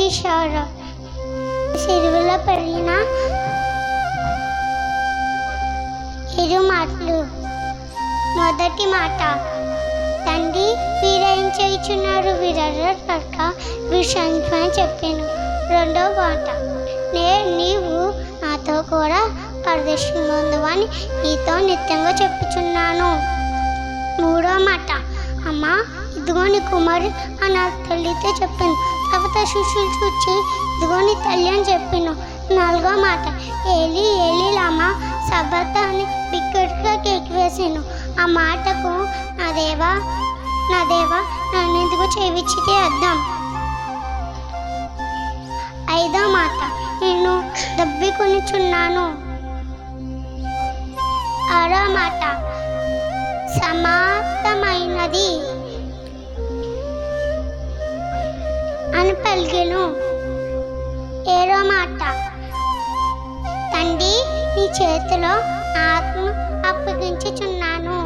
ఈశ్వర సిరువులో పెరిగిన ఇరు మాటలు. మొదటి మాట, తండ్రి వీరేం చేయుచున్నారు, వీరక విషయాన్ని చెప్పాను. రెండవ మాట, నీవు నాతో కూడా పరదేశంలో ఉందని నీతో నిత్యంగా చెప్పుచున్నాను. మూడో మాట, అమ్మ ఇదిగో నీ కుమారు అని నా తల్లితో చెప్పాను. తర్వాత శిష్యులు చూచి ఇదిగో నీ తల్లి అని చెప్పాను. నాలుగో మాట, ఏలి ఏలి లామా సబక్తాని బిగ్గరగా కేక్ వేసాను. ఆ మాటకు నా దేవా నన్ను ఎందుకు చేయించితే అర్థం. ఐదో మాట, నేను దబ్బికొనిచున్నాను. ఆరో మాట, సమాప్తమైనది అని పలికెను. ఏడో మాట, తండ్రి నీ చేతిలో ఆత్మ అప్పగించుచున్నాను.